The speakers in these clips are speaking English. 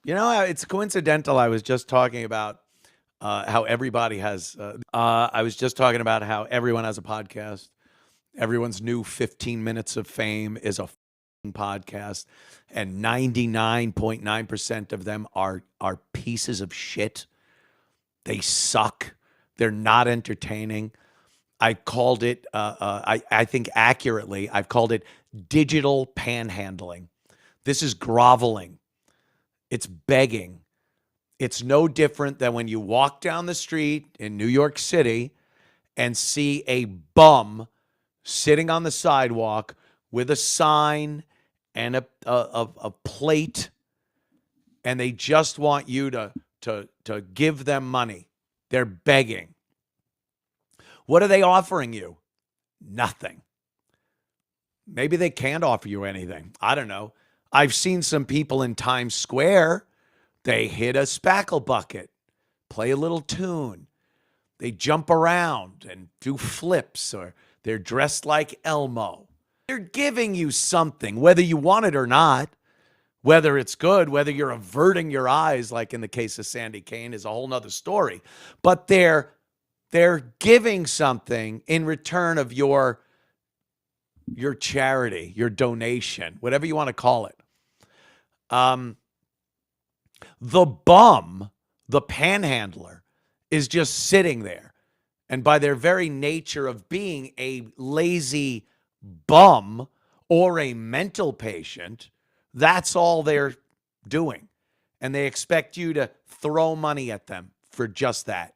It's coincidental. I was just talking about how everybody has. I was just talking about how everyone has a podcast. Everyone's new 15 minutes of fame is a podcast, and 99.9% of them are pieces of shit. They suck. They're not entertaining. I called it. I think accurately. I've called it digital panhandling. This is groveling. It's begging. It's no different than when you walk down the street in New York City and see a bum sitting on the sidewalk with a sign and a plate, and they just want you to give them money. They're begging. What are they offering you? Nothing. Maybe they can't offer you anything. I don't know. I've seen some people in Times Square. They hit a spackle bucket, play a little tune. They jump around and do flips, or they're dressed like Elmo. They're giving you something, whether you want it or not. Whether it's good, whether you're averting your eyes, like in the case of Sandy Kane, is a whole nother story. But they're giving something in return of your charity, your donation, whatever you want to call it. The bum, the panhandler, is just sitting there. And by their very nature of being a lazy bum or a mental patient, that's all they're doing. And they expect you to throw money at them for just that.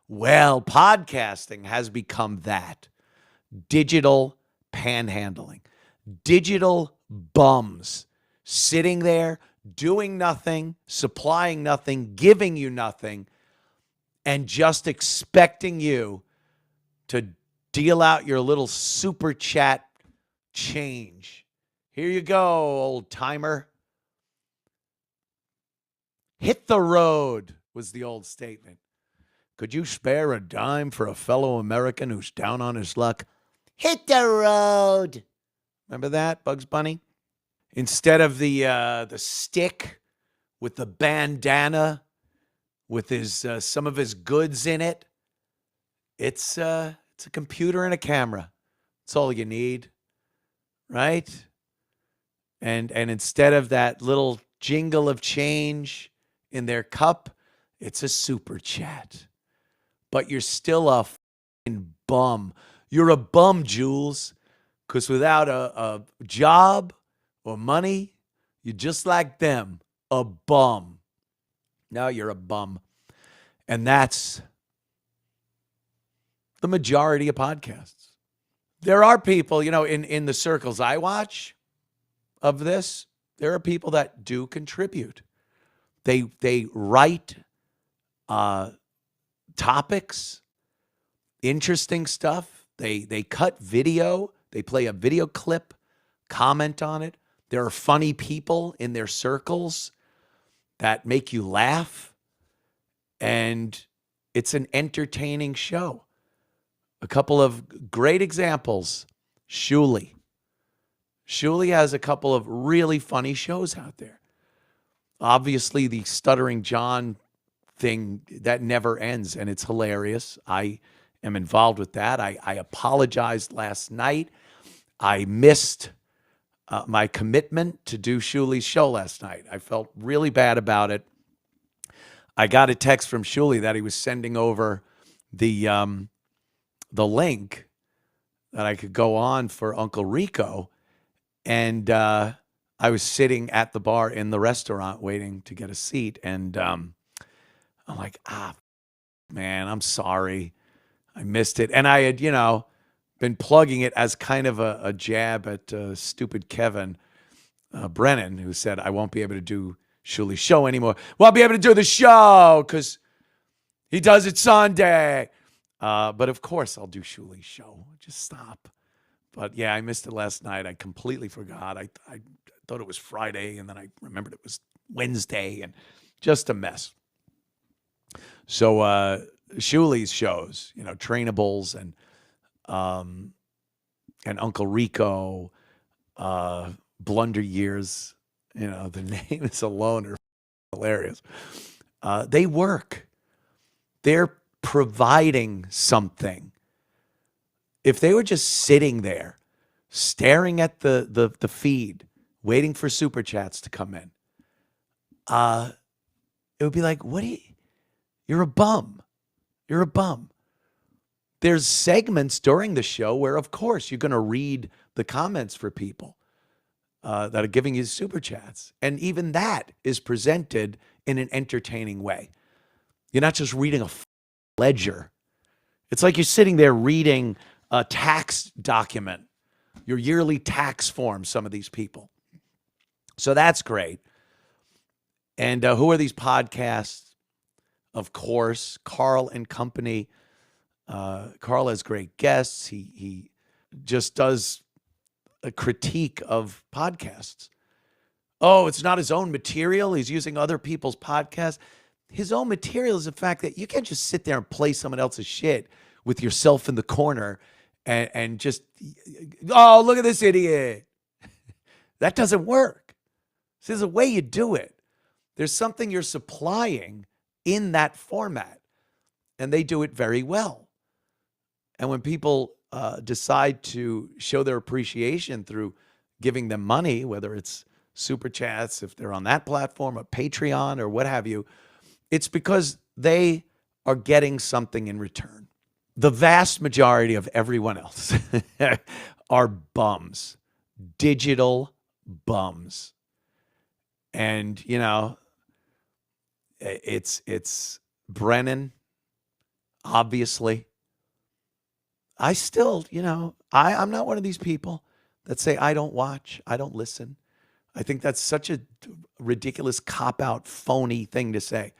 Well, podcasting has become that. Digital panhandling. Digital bums sitting there doing nothing, supplying nothing, giving you nothing, and just expecting you to deal out your little super chat change. Here you go, old timer. Hit the road was the old statement. Could you spare a dime for a fellow American who's down on his luck? Hit the road. Remember that, Bugs Bunny? Instead of the stick with the bandana with his some of his goods in it, it's a computer and a camera. That's all you need, right? And instead of that little jingle of change in their cup, it's a super chat. But you're still a fucking bum. You're a bum, Jules, because without a job or money, you're just like them, a bum. Now you're a bum. And that's the majority of podcasts. There are people, in the circles I watch of this, there are people that do contribute. They write topics, interesting stuff. They cut video. They play a video clip, comment on it. There are funny people in their circles that make you laugh. And it's an entertaining show. A couple of great examples. Shuli. Shuli has a couple of really funny shows out there. Obviously, the Stuttering John thing, that never ends, and it's hilarious. I am involved with that. I apologized last night. I missed my commitment to do Shuli's show last night. I felt really bad about it. I got a text from Shuli that he was sending over the link that I could go on for Uncle Rico, and I was sitting at the bar in the restaurant waiting to get a seat, and I'm like, man, I'm sorry. I missed it. And I had, been plugging it as kind of a jab at stupid Kevin Brennan, who said, I won't be able to do Shuli's show anymore. Well, I'll be able to do the show because he does it Sunday. But of course I'll do Shuli's show. Just stop. But yeah, I missed it last night. I completely forgot. I thought it was Friday, and then I remembered it was Wednesday, and just a mess. So Shuli's shows, Trainables and Uncle Rico, Blunder Years, The names alone are hilarious. They work. They're providing something. If they were just sitting there, staring at the feed, waiting for super chats to come in, it would be like, you're a bum. You're a bum. There's segments during the show where, of course, you're going to read the comments for people that are giving you super chats. And even that is presented in an entertaining way. You're not just reading a ledger. It's like you're sitting there reading a tax document, your yearly tax form, some of these people. So that's great. And who are these podcasts? Of course, Carl and Company. Carl has great guests. He just does a critique of podcasts. Oh, it's not his own material. He's using other people's podcasts. His own material is the fact that you can't just sit there and play someone else's shit with yourself in the corner and just, oh, look at this idiot. That doesn't work. There's a way you do it. There's something you're supplying in that format, and they do it very well. And when people decide to show their appreciation through giving them money, whether it's super chats, if they're on that platform, or Patreon, or what have you, it's because they are getting something in return. The vast majority of everyone else are bums, digital bums. And, it's Brennan, obviously. I still, I'm not one of these people that say, I don't watch, I don't listen. I think that's such a ridiculous cop-out, phony thing to say.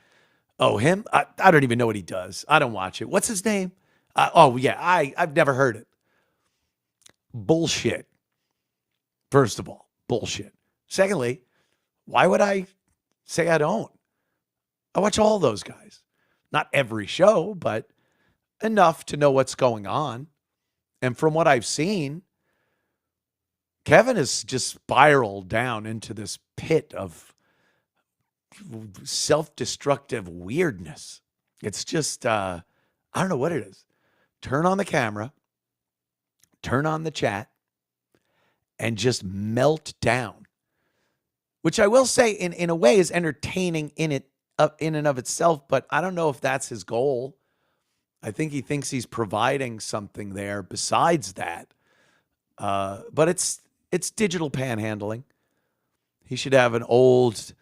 Oh, him? I don't even know what he does. I don't watch it. What's his name? I've never heard it. Bullshit. First of all, bullshit. Secondly, why would I say I don't? I watch all those guys. Not every show, but enough to know what's going on. And from what I've seen, Kevin has just spiraled down into this pit of self-destructive weirdness. It's just, I don't know what it is. Turn on the camera, turn on the chat, and just melt down. Which I will say in a way is entertaining in and of itself, but I don't know if that's his goal. I think he thinks he's providing something there besides that. But it's digital panhandling. He should have an old,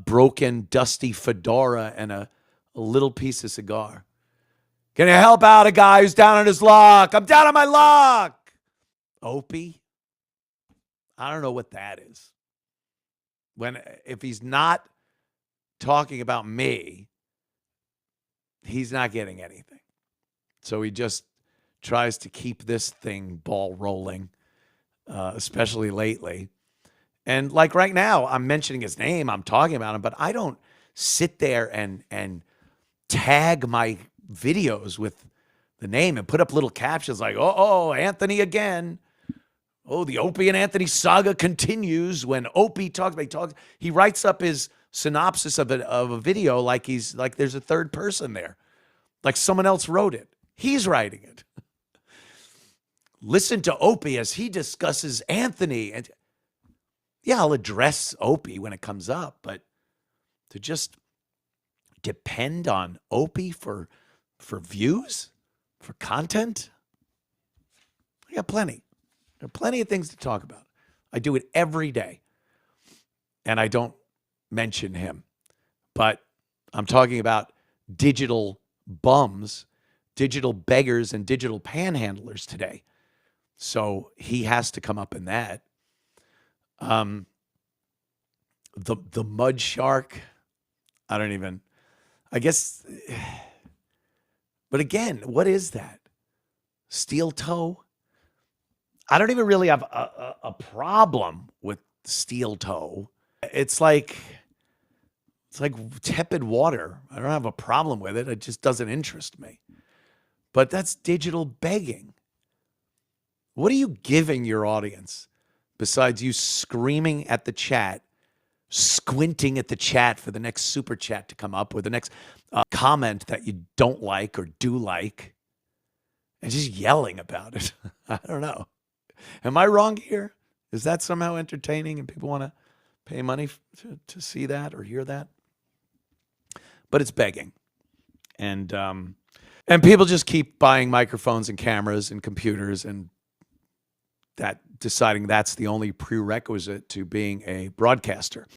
broken, dusty fedora and a little piece of cigar. Can you help out a guy who's down on his luck? I'm down on my luck. Opie? I don't know what that is. If he's not talking about me, he's not getting anything. So he just tries to keep this thing ball rolling, especially lately. And like right now, I'm mentioning his name, I'm talking about him, but I don't sit there and tag my videos with the name and put up little captions like, oh, Anthony again. Oh, the Opie and Anthony saga continues. When Opie talks, he writes up his synopsis of a video like there's a third person there, like someone else wrote it. He's writing it. Listen to Opie as he discusses Anthony. And yeah, I'll address Opie when it comes up, but to just depend on Opie for views, for content, I got plenty. There are plenty of things to talk about. I do it every day, and I don't mention him. But I'm talking about digital bums, digital beggars, and digital panhandlers today. So he has to come up in that. The mud shark, I guess. But again, what is that? Steel toe? I don't even really have a problem with steel toe. It's like tepid water. I don't have a problem with it. It just doesn't interest me. But that's digital begging. What are you giving your audience besides you screaming at the chat squinting at the chat for the next super chat to come up or the next comment that you don't like or do like, and just yelling about it. I don't know. Am I wrong here? Is that somehow entertaining and people want to pay money to see that or hear that? But it's begging. And people just keep buying microphones and cameras and computers and that deciding that's the only prerequisite to being a broadcaster.